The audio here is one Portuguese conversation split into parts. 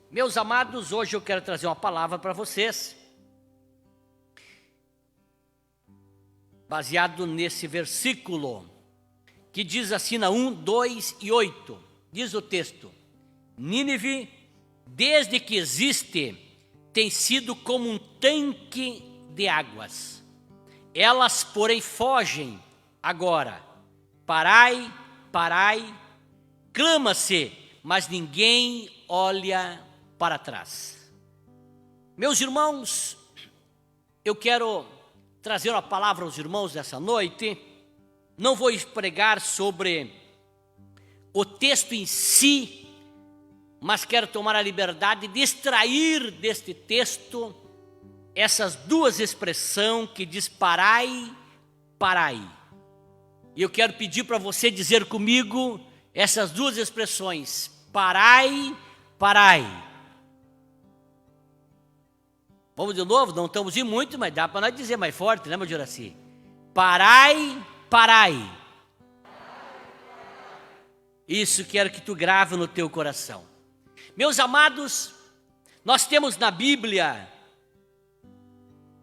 Meus amados, hoje eu quero trazer uma palavra para vocês, baseado nesse versículo, que diz assim na 1, 2 e 8, diz o texto: Nínive, desde que existe, tem sido como um tanque de águas. Elas, porém, fogem agora. Parai, parai, clama-se, mas ninguém olha para trás. Meus irmãos, eu quero trazer uma palavra aos irmãos nessa noite. Não vou pregar sobre o texto em si, mas quero tomar a liberdade de extrair deste texto essas duas expressões que diz parai, parai. E eu quero pedir para você dizer comigo essas duas expressões: parai, parai. Vamos de novo? Não estamos em muito, mas dá para nós dizer mais forte, né, meu Juraci? Parai, parai. Isso quero que tu grave no teu coração. Meus amados, nós temos na Bíblia,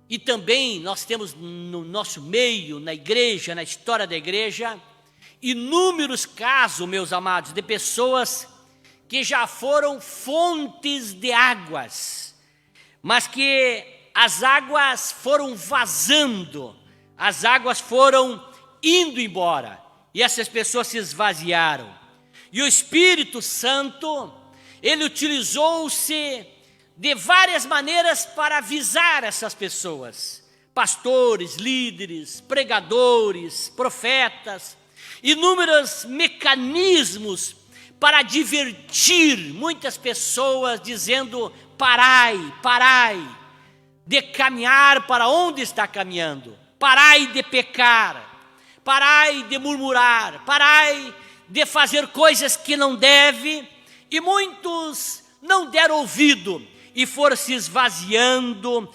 e também nós temos no nosso meio, na igreja, na história da igreja, inúmeros casos, meus amados, de pessoas que já foram fontes de águas, mas que as águas foram vazando, as águas foram indo embora, e essas pessoas se esvaziaram. E o Espírito Santo, ele utilizou-se de várias maneiras para avisar essas pessoas, pastores, líderes, pregadores, profetas, inúmeros mecanismos para divertir muitas pessoas, dizendo: parai, parai de caminhar para onde está caminhando, parai de pecar, parai de murmurar, parai de fazer coisas que não deve. E muitos não deram ouvido e foram se esvaziando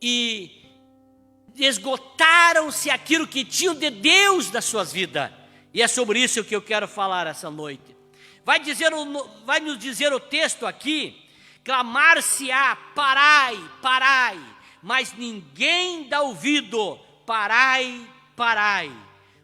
e esgotaram-se aquilo que tinham de Deus das suas vidas. E é sobre isso que eu quero falar essa noite. Vai nos dizer o texto aqui: clamar-se-á, parai, parai, mas ninguém dá ouvido, parai, parai.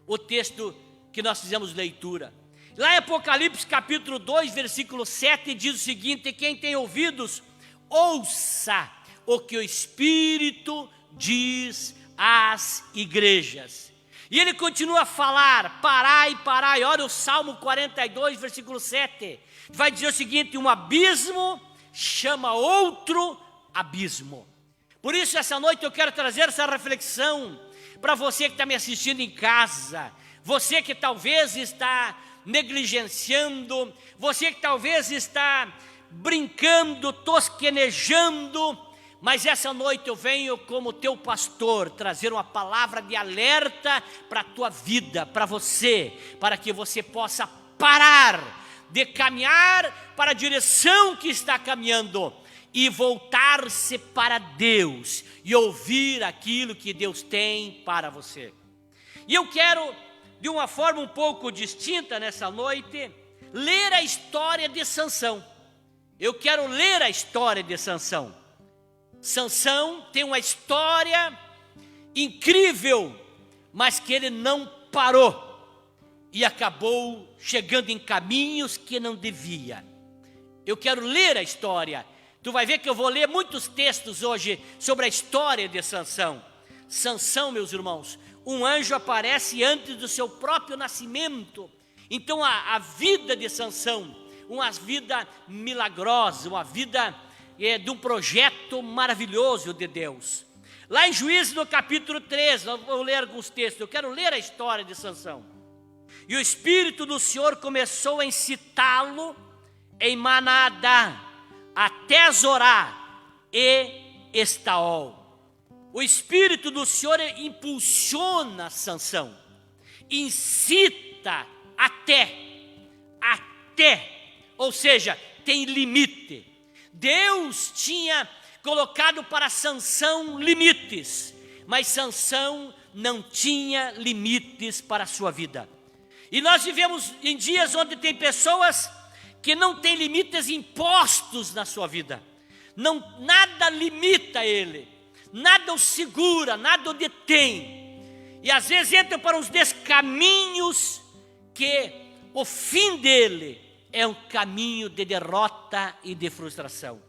O texto que nós fizemos leitura. Lá em Apocalipse capítulo 2, versículo 7, diz o seguinte: quem tem ouvidos, ouça o que o Espírito diz às igrejas. E ele continua a falar: parai, parai. Olha o Salmo 42, versículo 7. Vai dizer o seguinte: um abismo chama outro abismo. Por isso, essa noite eu quero trazer essa reflexão para você que está me assistindo em casa, você que talvez está negligenciando, você que talvez está brincando, tosquenejando, mas essa noite eu venho como teu pastor trazer uma palavra de alerta para a tua vida, para você, para que você possa parar de caminhar para a direção que está caminhando e voltar-se para Deus e ouvir aquilo que Deus tem para você. E eu quero, de uma forma um pouco distinta nessa noite, ler a história de Sansão. Eu quero ler a história de Sansão. Sansão tem uma história incrível, mas que ele não parou e acabou chegando em caminhos que não devia. Eu quero ler a história. Tu vai ver que eu vou ler muitos textos hoje sobre a história de Sansão. Sansão, meus irmãos, um anjo aparece antes do seu próprio nascimento. Então a vida de Sansão, uma vida milagrosa, uma vida de um projeto maravilhoso de Deus. Lá em Juízes, no capítulo 3, eu vou ler alguns textos, eu quero ler a história de Sansão. E o Espírito do Senhor começou a incitá-lo em Manadá, até Zorá e Estaol. O Espírito do Senhor impulsiona Sansão, incita até, ou seja, tem limite. Deus tinha colocado para Sansão limites, mas Sansão não tinha limites para a sua vida. E nós vivemos em dias onde tem pessoas que não tem limites impostos na sua vida. Não, nada limita ele, nada o segura, nada o detém. E às vezes entra para uns descaminhos que o fim dele é um caminho de derrota e de frustração.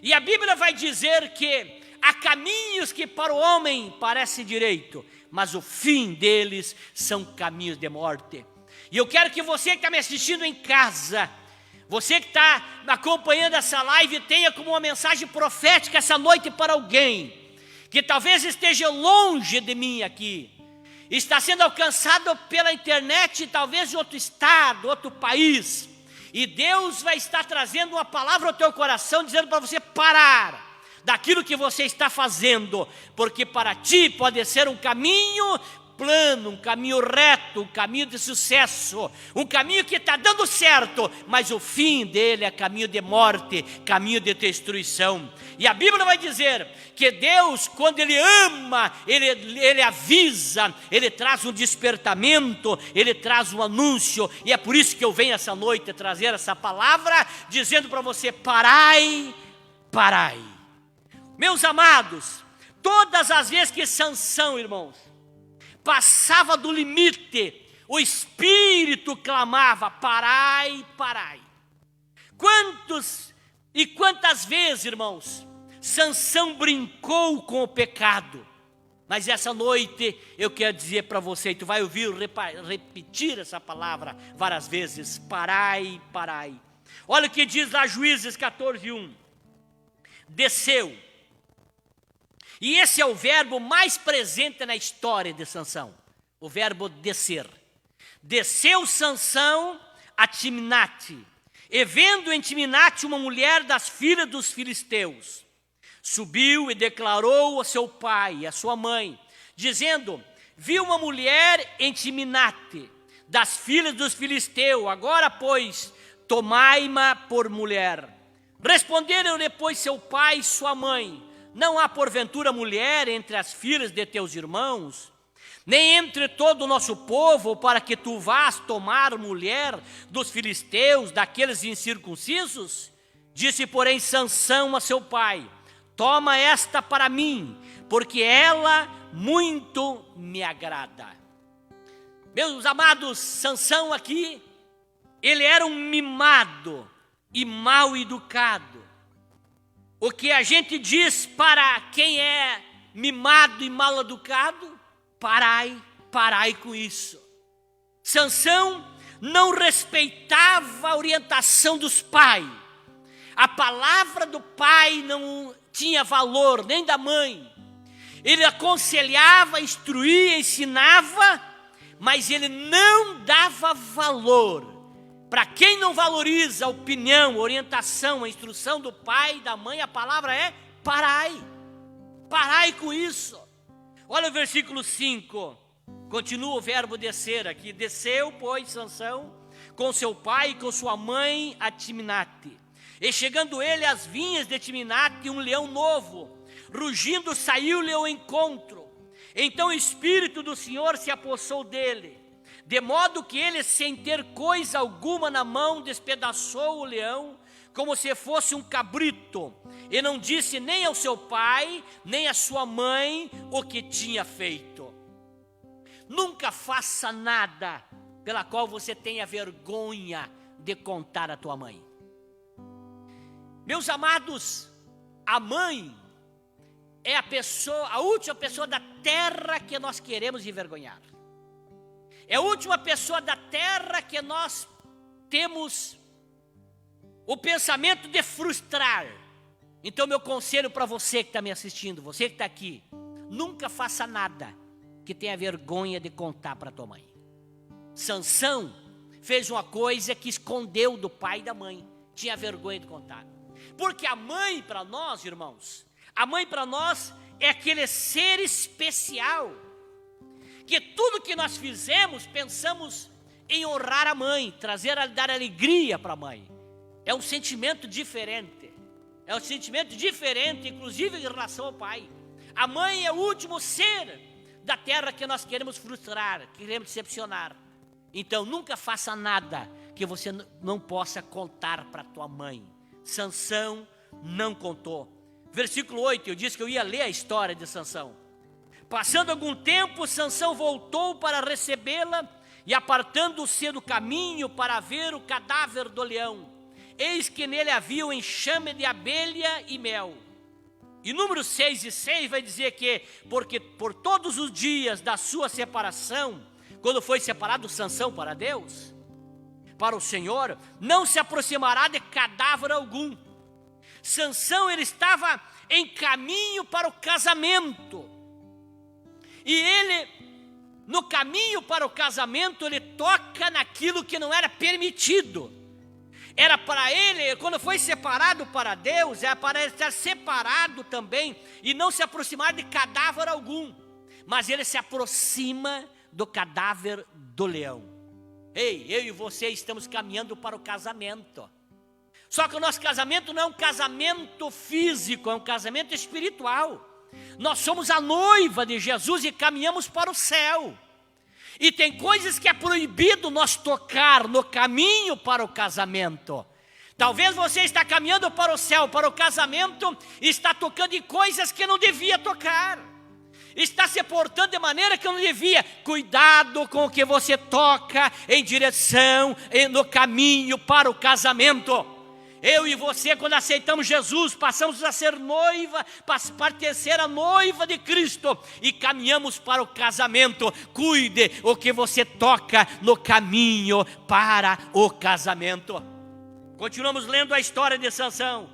E a Bíblia vai dizer que há caminhos que para o homem parecem direito, mas o fim deles são caminhos de morte. E eu quero que você que está me assistindo em casa, você que está acompanhando essa live, tenha como uma mensagem profética essa noite para alguém que talvez esteja longe de mim aqui, está sendo alcançado pela internet, talvez de outro estado, outro país, e Deus vai estar trazendo uma palavra ao teu coração, dizendo para você parar daquilo que você está fazendo, porque para ti pode ser um caminho plano, um caminho reto, um caminho de sucesso, um caminho que está dando certo, mas o fim dele é caminho de morte, caminho de destruição. E a Bíblia vai dizer que Deus, quando Ele ama, Ele avisa, Ele traz um despertamento, Ele traz um anúncio, e é por isso que eu venho essa noite trazer essa palavra, dizendo para você, parai, parai. Meus amados, todas as vezes que Sansão, irmãos, passava do limite, o Espírito clamava, parai, parai. Quantas vezes, irmãos, Sansão brincou com o pecado, mas essa noite eu quero dizer para você, e tu vai ouvir repetir essa palavra várias vezes, parai, parai. Olha o que diz lá Juízes 14:1, desceu. E esse é o verbo mais presente na história de Sansão, o verbo descer. Desceu Sansão a Timnate, e vendo em Timnate uma mulher das filhas dos filisteus, subiu e declarou a seu pai e a sua mãe, dizendo, vi uma mulher em Timnate, das filhas dos filisteus, agora pois, tomai-ma por mulher. Responderam-lhe, pois, seu pai e sua mãe, não há porventura mulher entre as filhas de teus irmãos, nem entre todo o nosso povo, para que tu vás tomar mulher dos filisteus, daqueles incircuncisos? Disse, porém, Sansão a seu pai, toma esta para mim, porque ela muito me agrada. Meus amados, Sansão aqui, ele era um mimado e mal educado. O que a gente diz para quem é mimado e mal educado, parai, parai com isso. Sansão não respeitava a orientação dos pais. A palavra do pai não tinha valor, nem da mãe. Ele aconselhava, instruía, ensinava, mas ele não dava valor. Para quem não valoriza a opinião, a orientação, a instrução do pai e da mãe, a palavra é parai. Parai com isso. Olha o versículo 5. Continua o verbo descer aqui. Desceu, pois, Sansão com seu pai e com sua mãe a Timnate. E chegando ele às vinhas de Timnate, um leão novo, rugindo, saiu-lhe ao encontro. Então o Espírito do Senhor se apossou dele, de modo que ele, sem ter coisa alguma na mão, despedaçou o leão, como se fosse um cabrito, e não disse nem ao seu pai, nem à sua mãe, o que tinha feito. Nunca faça nada pela qual você tenha vergonha de contar à tua mãe. Meus amados, a mãe é a última pessoa da terra que nós queremos envergonhar. É a última pessoa da terra que nós temos o pensamento de frustrar. Então, meu conselho para você que está me assistindo, você que está aqui, nunca faça nada que tenha vergonha de contar para tua mãe. Sansão fez uma coisa que escondeu do pai e da mãe, tinha vergonha de contar. Porque a mãe para nós, irmãos, a mãe para nós é aquele ser especial, que tudo que nós fizemos, pensamos em honrar a mãe, dar alegria para a mãe. É um sentimento diferente. É um sentimento diferente, inclusive em relação ao pai. A mãe é o último ser da terra que nós queremos frustrar, queremos decepcionar. Então nunca faça nada que você não possa contar para tua mãe. Sansão não contou. Versículo 8, eu disse que eu ia ler a história de Sansão. Passando algum tempo, Sansão voltou para recebê-la, e apartando-se do caminho para ver o cadáver do leão, eis que nele havia um enxame de abelha e mel. E números 6 e 6 vai dizer que, porque por todos os dias da sua separação, quando foi separado Sansão para Deus, para o Senhor, não se aproximará de cadáver algum. Sansão, ele estava em caminho para o casamento, e ele, no caminho para o casamento, ele toca naquilo que não era permitido. Era para ele, quando foi separado para Deus, era para ele estar separado também e não se aproximar de cadáver algum. Mas ele se aproxima do cadáver do leão. Ei, eu e você estamos caminhando para o casamento. Só que o nosso casamento não é um casamento físico, é um casamento espiritual. Nós somos a noiva de Jesus e caminhamos para o céu. E tem coisas que é proibido nós tocar no caminho para o casamento. Talvez você está caminhando para o céu, para o casamento, e está tocando em coisas que não devia tocar. Está se portando de maneira que não devia. Cuidado com o que você toca em direção, no caminho para o casamento. Eu e você, quando aceitamos Jesus, passamos a ser noiva, pertencer à noiva de Cristo e caminhamos para o casamento. Cuide o que você toca no caminho para o casamento. Continuamos lendo a história de Sansão.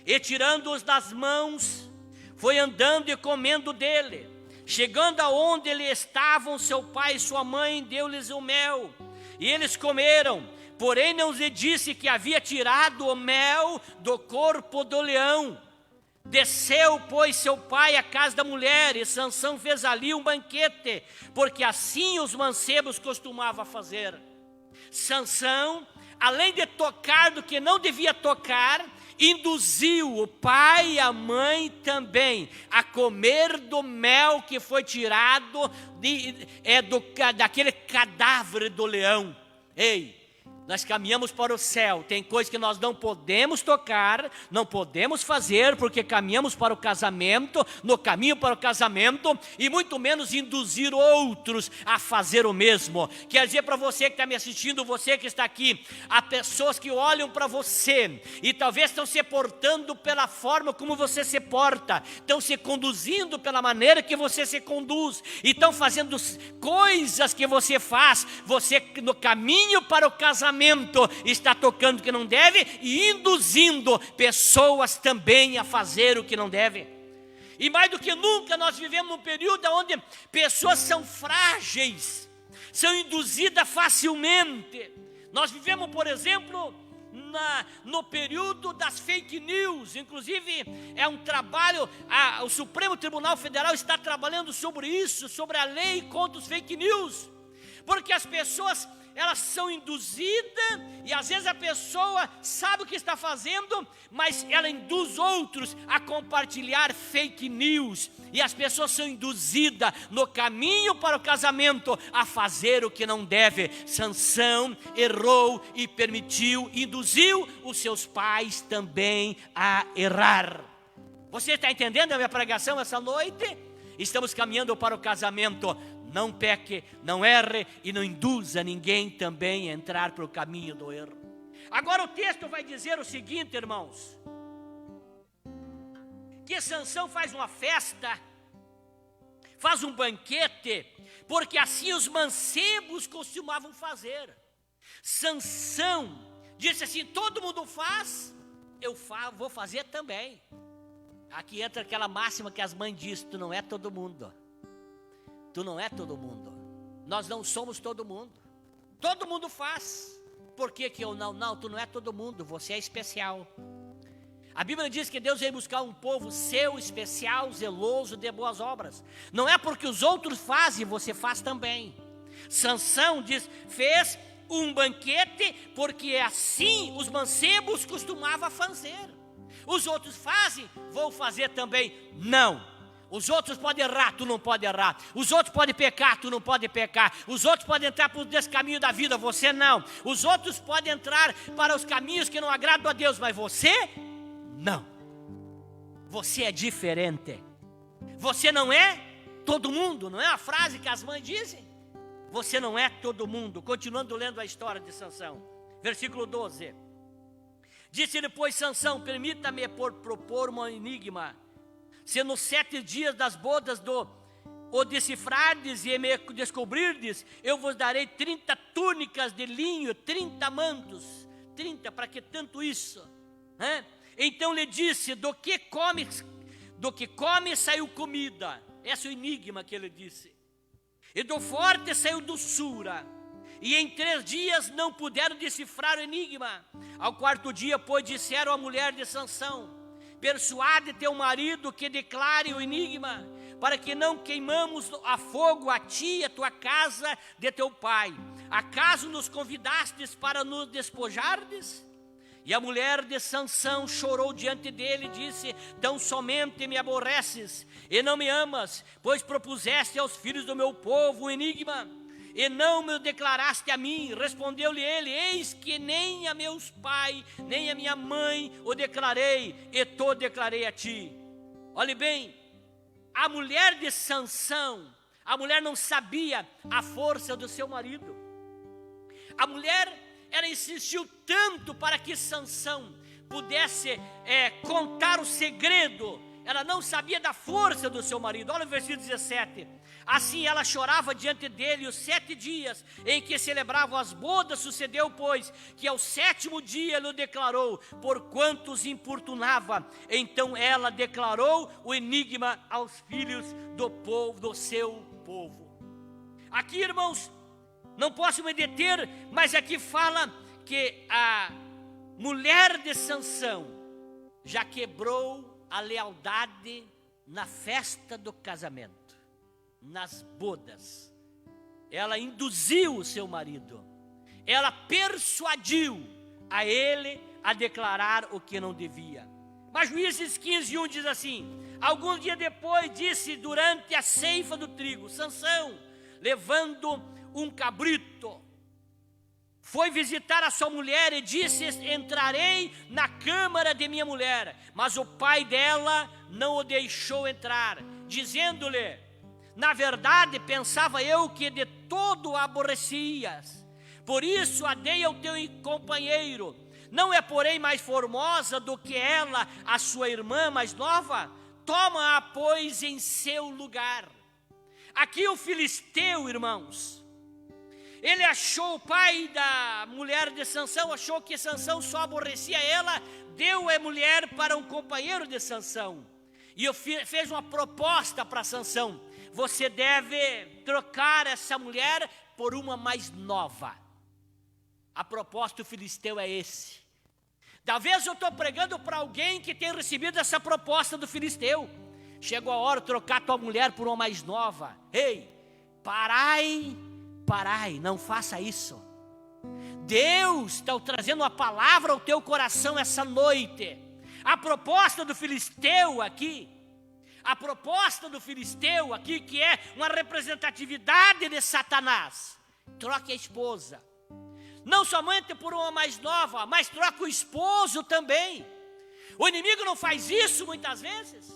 E tirando-os das mãos, foi andando e comendo dele. Chegando aonde ele estavam, seu pai e sua mãe, deu-lhes o mel, e eles comeram. Porém não lhe disse que havia tirado o mel do corpo do leão. Desceu, pois, seu pai à casa da mulher, e Sansão fez ali um banquete, porque assim os mancebos costumavam fazer. Sansão, além de tocar do que não devia tocar, induziu o pai e a mãe também a comer do mel que foi tirado daquele cadáver do leão. Ei, nós caminhamos para o céu, tem coisas que nós não podemos tocar, não podemos fazer, porque caminhamos para o casamento, no caminho para o casamento, e muito menos induzir outros a fazer o mesmo. Quer dizer para você que está me assistindo, você que está aqui, há pessoas que olham para você, e talvez estão se portando pela forma como você se porta, estão se conduzindo pela maneira que você se conduz, e estão fazendo coisas que você faz, você no caminho para o casamento, está tocando o que não deve e induzindo pessoas também a fazer o que não deve. E mais do que nunca nós vivemos num período onde pessoas são frágeis, são induzidas facilmente. Nós vivemos, por exemplo, no período das fake news. Inclusive é um trabalho, o Supremo Tribunal Federal está trabalhando sobre isso, sobre a lei contra os fake news, porque as pessoas, elas são induzidas, e às vezes a pessoa sabe o que está fazendo, mas ela induz outros a compartilhar fake news, e as pessoas são induzidas no caminho para o casamento a fazer o que não deve. Sansão errou e induziu os seus pais também a errar. Você está entendendo a minha pregação essa noite? Estamos caminhando para o casamento. Não peque, não erre e não induza ninguém também a entrar para o caminho do erro. Agora o texto vai dizer o seguinte, irmãos, que Sansão faz uma festa, faz um banquete, porque assim os mancebos costumavam fazer. Sansão disse assim: todo mundo faz, eu vou fazer também. Aqui entra aquela máxima que as mães dizem: tu não é todo mundo. Tu não é todo mundo. Nós não somos todo mundo. Todo mundo faz. Por que eu não? Não, tu não é todo mundo, você é especial. A Bíblia diz que Deus veio buscar um povo seu, especial, zeloso de boas obras. Não é porque os outros fazem, você faz também. Sansão fez um banquete, porque assim os mancebos costumavam fazer. Os outros fazem, vou fazer também. Não. Os outros podem errar, tu não pode errar. Os outros podem pecar, tu não pode pecar. Os outros podem entrar para o descaminho da vida, você não. Os outros podem entrar para os caminhos que não agradam a Deus, mas você não. Você é diferente. Você não é todo mundo, não é a frase que as mães dizem? Você não é todo mundo. Continuando lendo a história de Sansão. Versículo 12. Disse depois Sansão: permita-me propor um enigma. Se nos 7 dias das bodas o decifrardes e me descobrirdes, eu vos darei 30 túnicas de linho, 30 mantos. 30, para que tanto isso? Então lhe disse: do que come saiu comida. Esse é o enigma que ele disse. E do forte saiu doçura. E em 3 dias não puderam decifrar o enigma. Ao 4º dia, pois, disseram à mulher de Sansão: persuade teu marido que declare o enigma, para que não queimamos a fogo a ti e a tua casa de teu pai. Acaso nos convidastes para nos despojardes? E a mulher de Sansão chorou diante dele e disse: tão somente me aborreces e não me amas, pois propuseste aos filhos do meu povo o enigma, e não me o declaraste a mim. Respondeu-lhe ele: eis que nem a meus pais, nem a minha mãe o declarei, e te declarei a ti. Olhe bem, a mulher de Sansão, a mulher não sabia a força do seu marido. A mulher, ela insistiu tanto para que Sansão pudesse contar o segredo. Ela não sabia da força do seu marido. Olha o versículo 17. Assim ela chorava diante dele os 7 dias em que celebravam as bodas. Sucedeu, pois, que ao 7º dia ele o declarou, porquanto os importunava. Então ela declarou o enigma aos filhos do povo, do seu povo. Aqui, irmãos, não posso me deter, mas aqui fala que a mulher de Sansão já quebrou a lealdade na festa do casamento, nas bodas. Ela induziu o seu marido, ela persuadiu a ele a declarar o que não devia. Mas Juízes 15:1 diz assim: alguns dias depois, disse durante a ceifa do trigo, Sansão, levando um cabrito, foi visitar a sua mulher e disse: entrarei na câmara de minha mulher. Mas o pai dela não o deixou entrar, dizendo-lhe: na verdade pensava eu que de todo a aborrecias, por isso a dei ao teu companheiro. Não é, porém, mais formosa do que ela, a sua irmã mais nova? Toma-a, pois, em seu lugar. Aqui o filisteu, irmãos, ele achou, o pai da mulher de Sansão achou que Sansão só aborrecia ela, deu a mulher para um companheiro de Sansão. E fez uma proposta para Sansão: você deve trocar essa mulher por uma mais nova. A proposta do filisteu é esse. Talvez eu estou pregando para alguém que tem recebido essa proposta do filisteu. Chegou a hora de trocar tua mulher por uma mais nova. Ei, parai, não faça isso. Deus está trazendo uma palavra ao teu coração essa noite. A proposta do filisteu aqui, que é uma representatividade de Satanás: troque a esposa, não somente por uma mais nova, mas troca o esposo também. O inimigo não faz isso muitas vezes,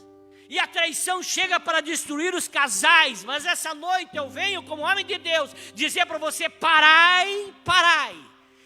e a traição chega para destruir os casais. Mas essa noite eu venho, como homem de Deus, dizer para você: parai.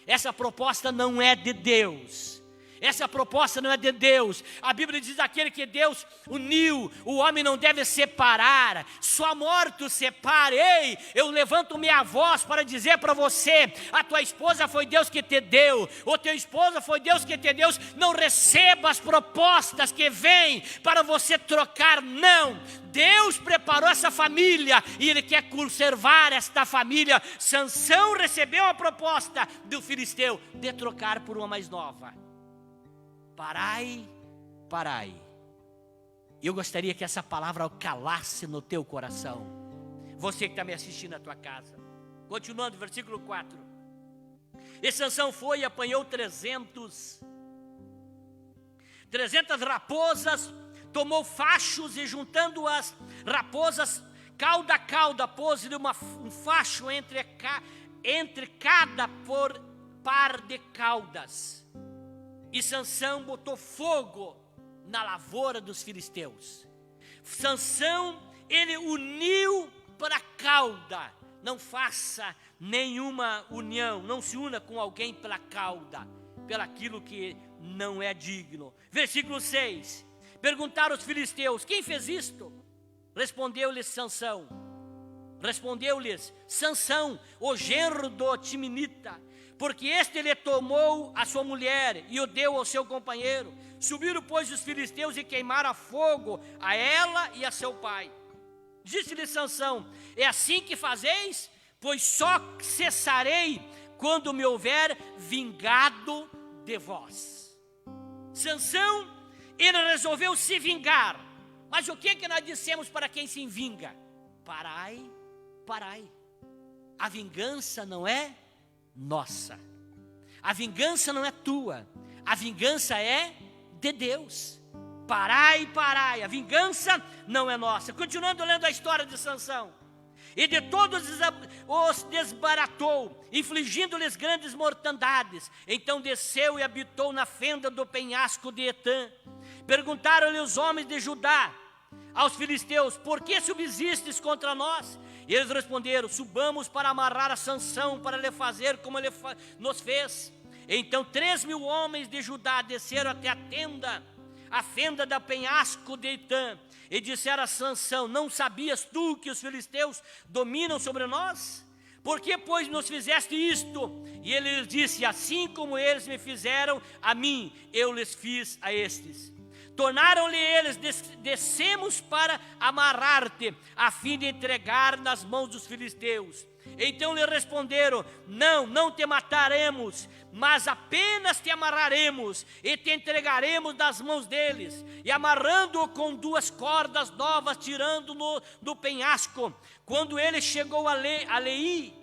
Essa proposta não é de Deus. Essa proposta não é de Deus. A Bíblia diz: aquele que Deus uniu, o homem não deve separar. Só a morte o separa. Ei, eu levanto minha voz para dizer para você: a tua esposa foi Deus que te deu, o teu esposo foi Deus que te deu. Não receba as propostas que vêm para você trocar, não. Deus preparou essa família e Ele quer conservar esta família. Sansão recebeu a proposta do filisteu de trocar por uma mais nova. Parai. Eu gostaria que essa palavra calasse no teu coração. Você que está me assistindo na tua casa. Continuando, versículo 4. E Sansão foi e apanhou 300 raposas, tomou fachos e juntando as raposas, cauda a cauda, pôs-lhe um facho entre cada par de caudas. E Sansão botou fogo na lavoura dos filisteus. Sansão, ele uniu para a cauda. Não faça nenhuma união, não se una com alguém pela cauda, pelaquilo que não é digno. Versículo 6. Perguntaram os filisteus: quem fez isto? Respondeu-lhes Sansão, o genro do Timinita, porque este lhe tomou a sua mulher e o deu ao seu companheiro. Subiram, pois, os filisteus e queimaram a fogo a ela e a seu pai. Disse-lhe Sansão: é assim que fazeis? Pois só cessarei quando me houver vingado de vós. Sansão, ele resolveu se vingar. Mas o que nós dissemos para quem se vinga? Parai. A vingança não é nossa. A vingança não é tua. A vingança é de Deus. Parai. A vingança não é nossa. Continuando lendo a história de Sansão. E de todos os desbaratou, infligindo-lhes grandes mortandades. Então desceu e habitou na fenda do penhasco de Etã. Perguntaram-lhe os homens de Judá aos filisteus: por que subsistes contra nós? E eles responderam: subamos para amarrar a Sansão, para lhe fazer como ele nos fez. Então 3.000 homens de Judá desceram até a fenda da penhasco de Etã, e disseram a Sansão: não sabias tu que os filisteus dominam sobre nós? Por que, pois, nos fizeste isto? E ele lhes disse: assim como eles me fizeram a mim, eu lhes fiz a estes. Tornaram-lhe eles: descemos para amarrar-te, a fim de entregar nas mãos dos filisteus. Então lhe responderam: não te mataremos, mas apenas te amarraremos e te entregaremos nas mãos deles. E amarrando-o com 2 cordas novas, tirando-no do penhasco. Quando ele chegou a Leí,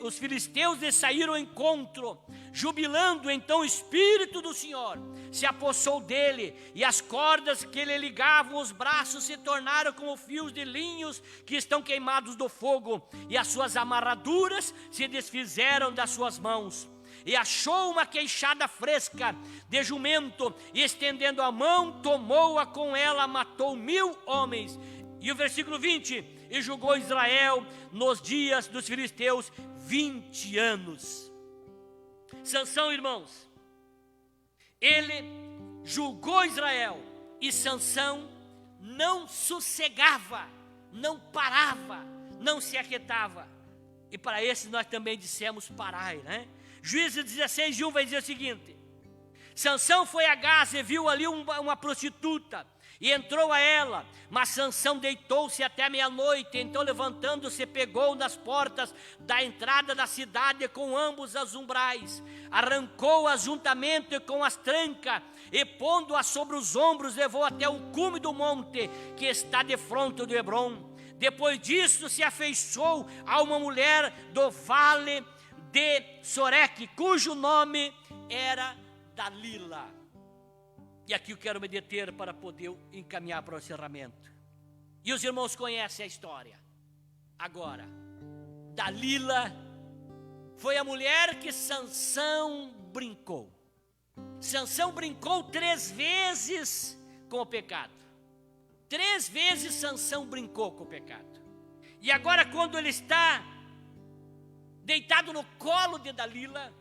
os filisteus lhe saíram ao encontro, jubilando. Então o Espírito do Senhor se apossou dele, e as cordas que lhe ligavam os braços se tornaram como fios de linhos que estão queimados do fogo, e as suas amarraduras se desfizeram das suas mãos. E achou uma queixada fresca de jumento, e estendendo a mão, tomou-a com ela, matou 1.000 homens. E o versículo 20: e julgou Israel nos dias dos filisteus 20 anos. Sansão, irmãos, ele julgou Israel, e Sansão não sossegava, não parava, não se aquietava. E para esse nós também dissemos parai, né? Juízes 16:1 vai dizer o seguinte: Sansão foi a Gaza e viu ali uma prostituta, e entrou a ela, mas Sansão deitou-se até meia-noite. Então, levantando-se, pegou nas portas da entrada da cidade com ambos os umbrais, arrancou-as juntamente com as trancas, e pondo-as sobre os ombros, levou até o cume do monte que está defronte de Hebrom. Depois disso, se afeiçoou a uma mulher do vale de Soreque, cujo nome era Dalila. E aqui eu quero me deter para poder encaminhar para o encerramento. E os irmãos conhecem a história. Agora, Dalila foi a mulher que Sansão brincou. Sansão brincou 3 vezes com o pecado. 3 vezes Sansão brincou com o pecado. E agora, quando ele está deitado no colo de Dalila,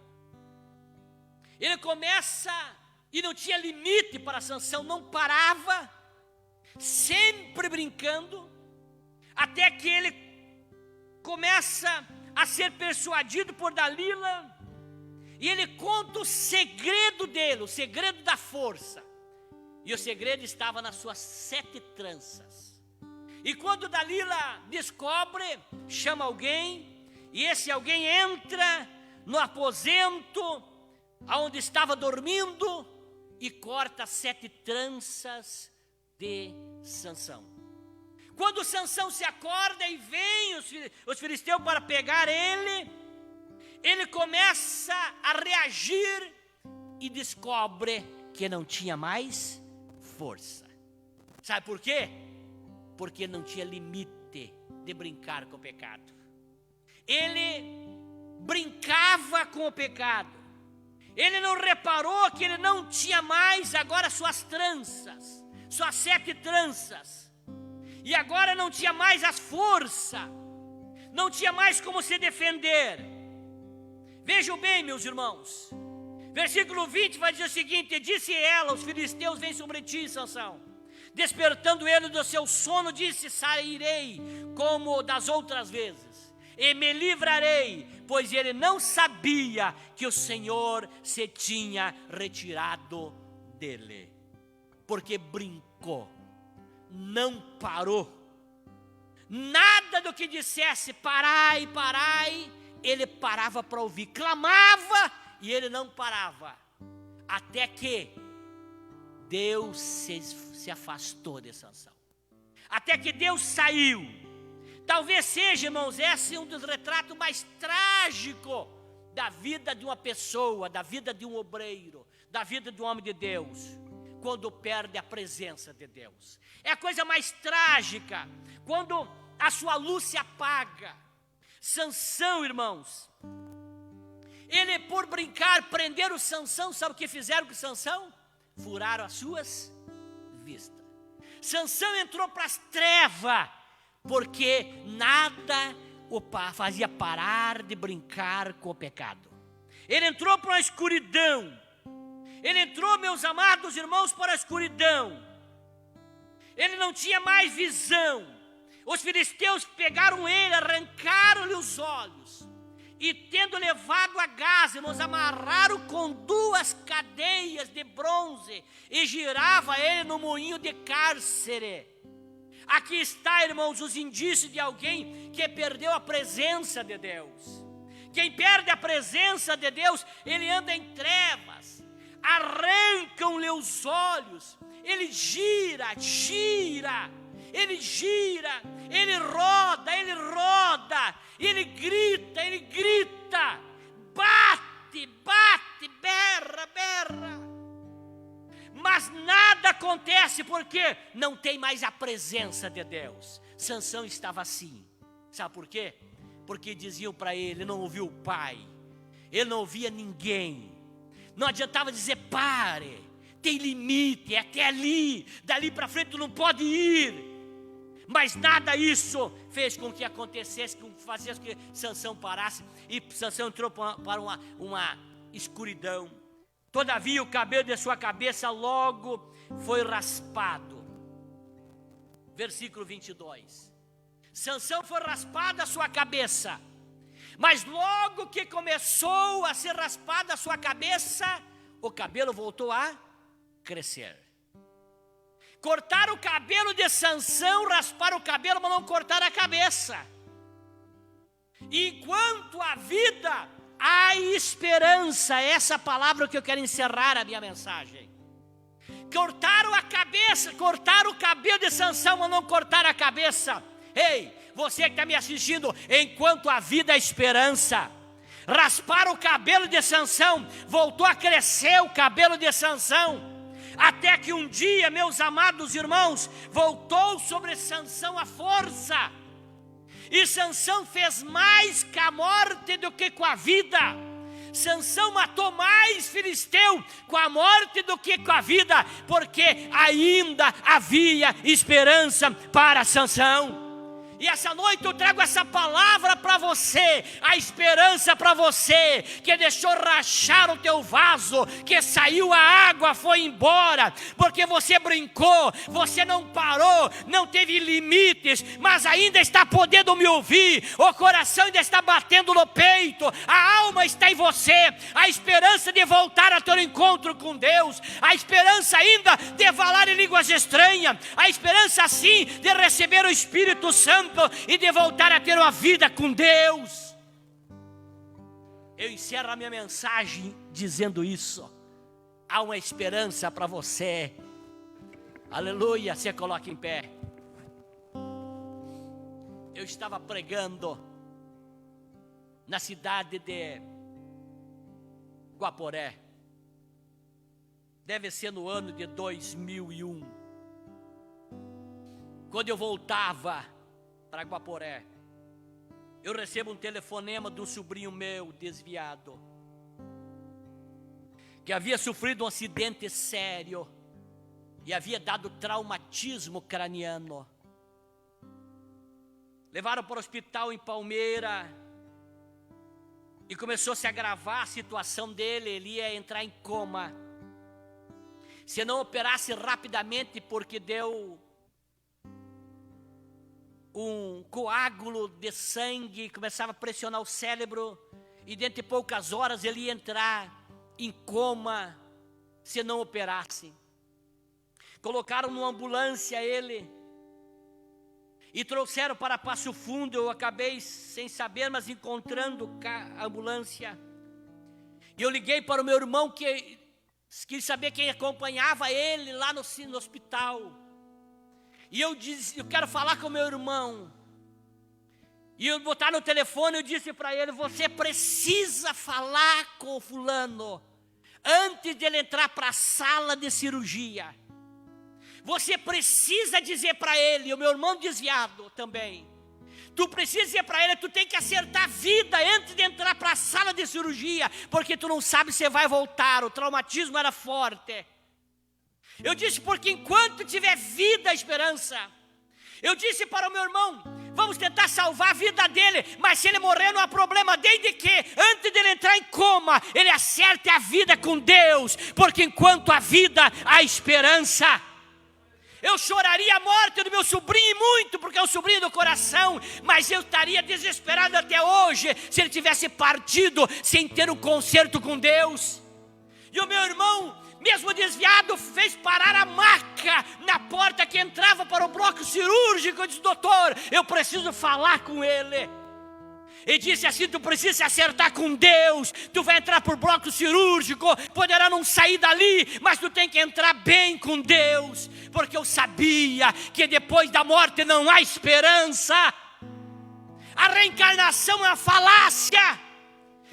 ele começa, e não tinha limite para Sansão, não parava, sempre brincando, até que ele começa a ser persuadido por Dalila, e ele conta o segredo dele, o segredo da força. E o segredo estava nas suas 7 tranças. E quando Dalila descobre, chama alguém, e esse alguém entra no aposento aonde estava dormindo e corta 7 tranças de Sansão. Quando Sansão se acorda e vem os filisteus para pegar ele começa a reagir e descobre que não tinha mais força. Sabe por quê? Porque não tinha limite de brincar com o pecado. Ele brincava com o pecado. Ele não reparou que ele não tinha mais agora suas tranças, suas 7 tranças. E agora não tinha mais as forças, não tinha mais como se defender. Vejam bem, meus irmãos, versículo 20 vai dizer o seguinte: e disse ela, os filisteus vêm sobre ti, Sansão. Despertando ele do seu sono, disse: sairei como das outras vezes, e me livrarei, pois ele não sabia que o Senhor se tinha retirado dele. Porque brincou, não parou. Nada do que dissesse parai, parai, ele parava para ouvir. Clamava e ele não parava. Até que Deus se afastou de Sansão. Até que Deus saiu. Talvez seja, irmãos, esse é um dos retratos mais trágicos da vida de uma pessoa, da vida de um obreiro, da vida de um homem de Deus, quando perde a presença de Deus. É a coisa mais trágica, quando a sua luz se apaga. Sansão, irmãos, ele, por brincar, prenderam Sansão. Sabe o que fizeram com Sansão? Furaram as suas vistas. Sansão entrou para as trevas, porque nada o fazia parar de brincar com o pecado. Ele entrou para a escuridão. Ele entrou, meus amados irmãos, para a escuridão. Ele não tinha mais visão. Os filisteus pegaram ele, arrancaram-lhe os olhos, e tendo levado a Gaza, nos amarraram com 2 cadeias de bronze, e girava ele no moinho de cárcere. Aqui está, irmãos, os indícios de alguém que perdeu a presença de Deus. Quem perde a presença de Deus, ele anda em trevas. Arrancam-lhe os olhos. Ele gira, ele roda, ele grita, bate, berra. Mas nada acontece, porque não tem mais a presença de Deus. Sansão estava assim. Sabe por quê? Porque diziam para ele, não ouvia o pai, ele não ouvia ninguém. Não adiantava dizer pare, tem limite, é até ali, dali para frente tu não pode ir. Mas nada isso fez com que acontecesse, com que fazia que Sansão parasse, e Sansão entrou para uma escuridão. Todavia o cabelo de sua cabeça logo foi raspado. Versículo 22. Sansão foi raspado a sua cabeça, mas logo que começou a ser raspada a sua cabeça, o cabelo voltou a crescer. Cortaram o cabelo de Sansão, rasparam o cabelo, mas não cortaram a cabeça. Enquanto a vida, há esperança. Essa palavra que eu quero encerrar a minha mensagem. Cortaram a cabeça, cortaram o cabelo de Sansão, mas não cortaram a cabeça. Ei, você que está me assistindo, enquanto a vida, há esperança. Rasparam o cabelo de Sansão, voltou a crescer o cabelo de Sansão. Até que um dia, meus amados irmãos, voltou sobre Sansão a força. E Sansão fez mais com a morte do que com a vida. Sansão matou mais filisteu com a morte do que com a vida, porque ainda havia esperança para Sansão. E essa noite eu trago essa palavra para você, a esperança para você, que deixou rachar o teu vaso, que saiu a água, foi embora, porque você brincou, você não parou, não teve limites, mas ainda está podendo me ouvir, o coração ainda está batendo no peito, a alma está em você, a esperança de voltar a ter um encontro com Deus, a esperança ainda de falar em línguas estranhas, a esperança sim de receber o Espírito Santo, e de voltar a ter uma vida com Deus. Eu encerro a minha mensagem dizendo isso. Há uma esperança para você. Aleluia, você coloca em pé. Eu estava pregando na cidade de Guaporé. Deve ser no ano de 2001. Quando eu voltava para Guaporé, eu recebo um telefonema de um sobrinho meu desviado, que havia sofrido um acidente sério e havia dado traumatismo craniano. Levaram para o hospital em Palmeira e começou a se agravar a situação dele. Ele ia entrar em coma se não operasse rapidamente, porque deu um coágulo de sangue, começava a pressionar o cérebro, e dentro de poucas horas ele ia entrar em coma se não operasse. Colocaram numa ambulância ele e trouxeram para Passo Fundo. Eu acabei sem saber, mas encontrando a ambulância. E eu liguei para o meu irmão, que quis saber quem acompanhava ele lá no hospital. E eu disse: eu quero falar com o meu irmão. E eu botar no telefone, eu disse para ele: você precisa falar com o fulano antes de ele entrar para a sala de cirurgia. Você precisa dizer para ele, o meu irmão desviado também, tu precisa dizer para ele, tu tem que acertar a vida antes de entrar para a sala de cirurgia, porque tu não sabe se vai voltar, o traumatismo era forte. Eu disse: porque enquanto tiver vida, esperança. Eu disse para o meu irmão: vamos tentar salvar a vida dele, mas se ele morrer não há problema, desde que antes dele entrar em coma, ele acerte a vida com Deus, porque enquanto há vida, há esperança. Eu choraria a morte do meu sobrinho muito, porque é um sobrinho do coração, mas eu estaria desesperado até hoje, se ele tivesse partido sem ter um concerto com Deus. E o meu irmão, mesmo desviado, fez parar a maca na porta que entrava para o bloco cirúrgico. Eu disse: doutor, eu preciso falar com ele. E disse assim: tu precisa se acertar com Deus, tu vai entrar por bloco cirúrgico, poderá não sair dali, mas tu tem que entrar bem com Deus, porque eu sabia que depois da morte não há esperança. A reencarnação é uma falácia.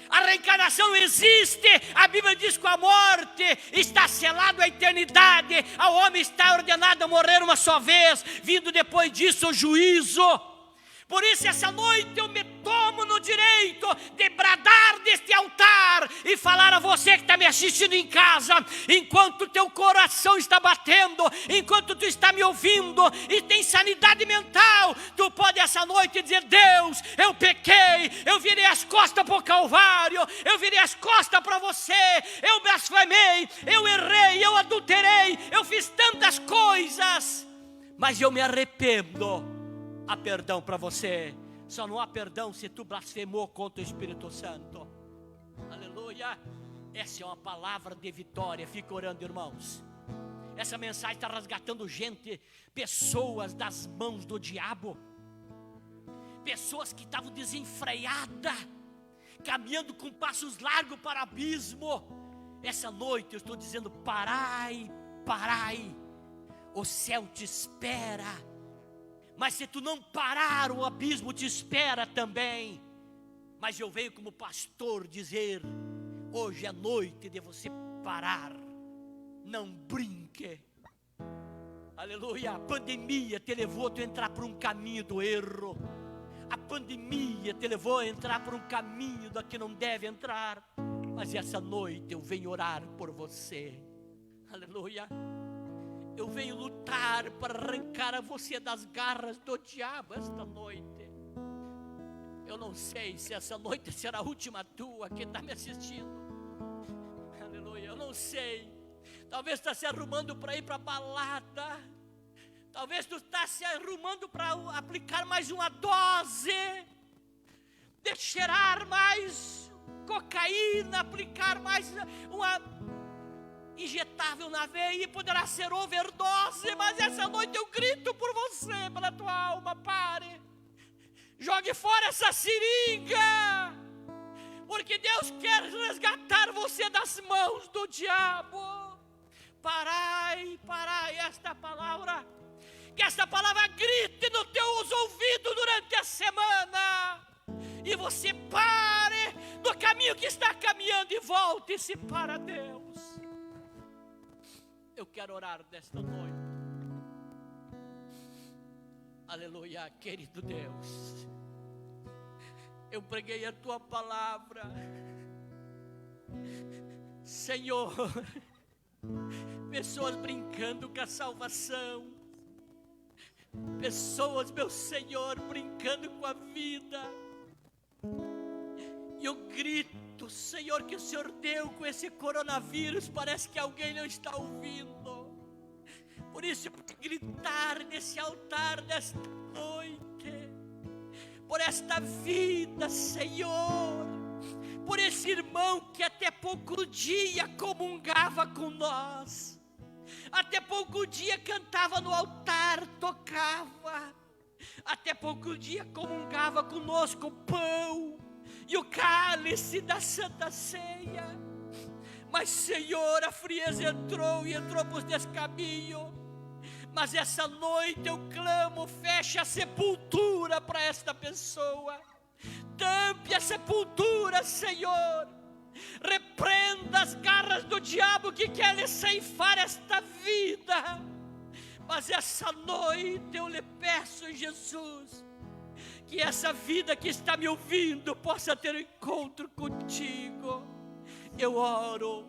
A reencarnação existe. A Bíblia diz que com a morte está selado a eternidade. Ao homem está ordenado a morrer uma só vez, vindo depois disso o juízo. Por isso essa noite eu me tomo no direito de bradar deste altar e falar a você que está me assistindo em casa, enquanto teu coração está batendo, enquanto tu está me ouvindo e tem sanidade mental, tu pode essa noite dizer: Deus, eu pequei, eu virei as costas para o Calvário, eu virei as costas para você, eu blasfemei, eu errei, eu adulterei, eu fiz tantas coisas, mas eu me arrependo. Há perdão para você. Só não há perdão se tu blasfemou contra o Espírito Santo. Aleluia. Essa é uma palavra de vitória. Fica orando, irmãos. Essa mensagem está resgatando gente, pessoas das mãos do diabo, pessoas que estavam desenfreadas, caminhando com passos largos para o abismo. Essa noite eu estou dizendo: parai, parai, o céu te espera. Mas se tu não parar, o abismo te espera também. Mas eu venho como pastor dizer: hoje é noite de você parar. Não brinque. Aleluia. A pandemia te levou a tu entrar por um caminho do erro. A pandemia te levou a entrar por um caminho da que não deve entrar. Mas essa noite eu venho orar por você. Aleluia. Eu venho lutar para arrancar a você das garras do diabo esta noite. Eu não sei se essa noite será a última tua que está me assistindo. Aleluia, eu não sei. Talvez está se arrumando para ir para a balada. Talvez tu está se arrumando para aplicar mais uma dose, de cheirar mais cocaína, aplicar mais uma injetável na veia, e poderá ser overdose. Mas essa noite eu grito por você, pela tua alma: pare, jogue fora essa seringa, porque Deus quer resgatar você das mãos do diabo. Parai, parai, esta palavra, que esta palavra grite nos teus ouvidos durante a semana, e você pare do caminho que está caminhando e volte-se para Deus. Eu quero orar nesta noite. Aleluia, querido Deus. Eu preguei a tua palavra, Senhor. Pessoas brincando com a salvação, pessoas, meu Senhor, brincando com a vida. E o grito, Senhor, que o Senhor deu com esse coronavírus, parece que alguém não está ouvindo. Por isso eu vou gritar nesse altar nesta noite, por esta vida, Senhor, por esse irmão que até pouco dia comungava com nós, até pouco dia cantava no altar, tocava, até pouco dia comungava conosco o pão e o cálice da Santa Ceia. Mas, Senhor, a frieza entrou e entrou para os descaminhos. Mas essa noite eu clamo, feche a sepultura para esta pessoa. Tampe a sepultura, Senhor. Repreenda as garras do diabo que quer lhe ceifar esta vida. Mas essa noite eu lhe peço, Jesus, que essa vida que está me ouvindo possa ter um encontro contigo. Eu oro,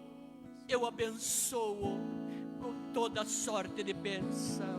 eu abençoo com toda sorte de bênção.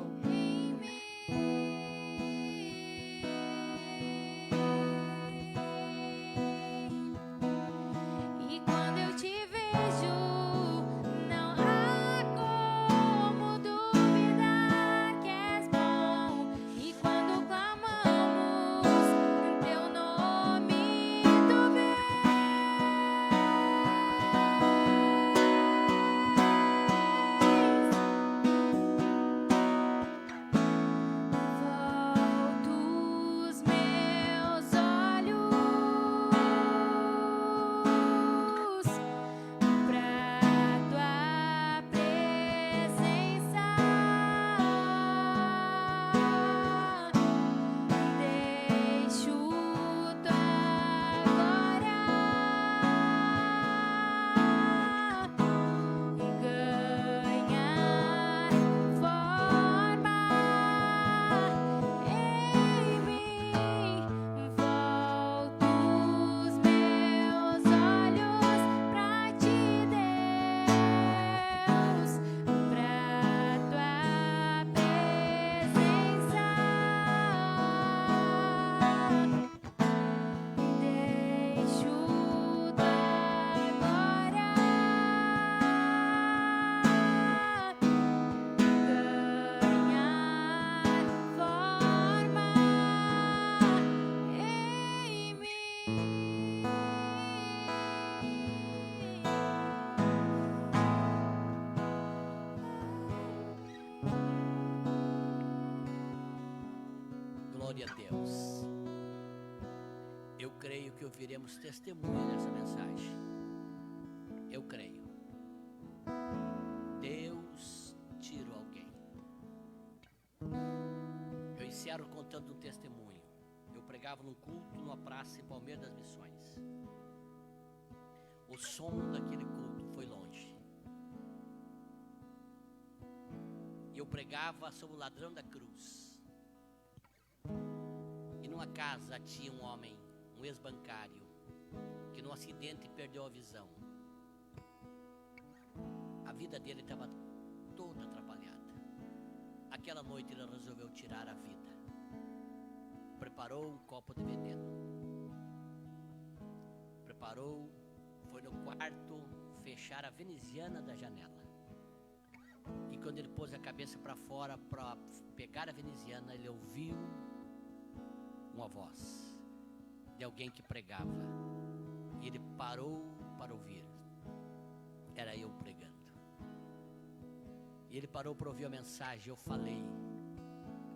Glória a Deus. Eu creio que ouviremos testemunho nessa mensagem. Eu creio. Deus tirou alguém. Eu encerro contando um testemunho. Eu pregava num culto numa praça em Palmeiras das Missões. O som daquele culto foi longe. E eu pregava sobre o ladrão da cruz. E numa casa tinha um homem, um ex-bancário, que num acidente perdeu a visão. A vida dele estava toda atrapalhada. Aquela noite ele resolveu tirar a vida. Preparou um copo de veneno. Preparou, foi no quarto fechar a veneziana da janela. E quando ele pôs a cabeça para fora para pegar a veneziana, ele ouviu uma voz de alguém que pregava. E ele parou para ouvir. Era eu pregando. E ele parou para ouvir a mensagem. Eu falei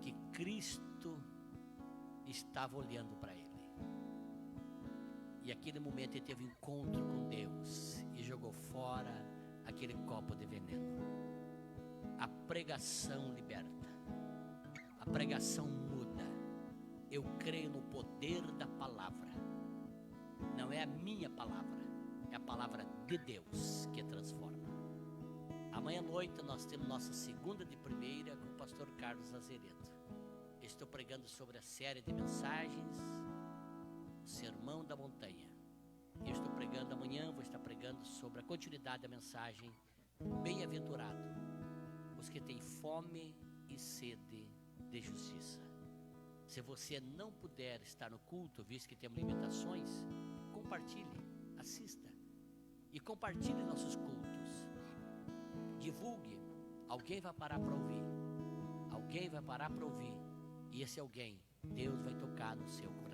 que Cristo estava olhando para ele. E aquele momento ele teve um encontro com Deus e jogou fora aquele copo de veneno. A pregação liberta. A pregação muda. Eu creio no poder da palavra. Não é a minha palavra, é a palavra de Deus que transforma. Amanhã à noite nós temos nossa segunda de primeira com o pastor Carlos Azeredo. estou pregando sobre a série de mensagens, o Sermão da Montanha. Eu estou pregando amanhã, vou estar pregando sobre a continuidade da mensagem. Bem-aventurado os que têm fome e sede de justiça. Se você não puder estar no culto, visto que temos limitações, compartilhe, assista e compartilhe nossos cultos. Divulgue. Alguém vai parar para ouvir. Alguém vai parar para ouvir. E esse alguém, Deus vai tocar no seu coração.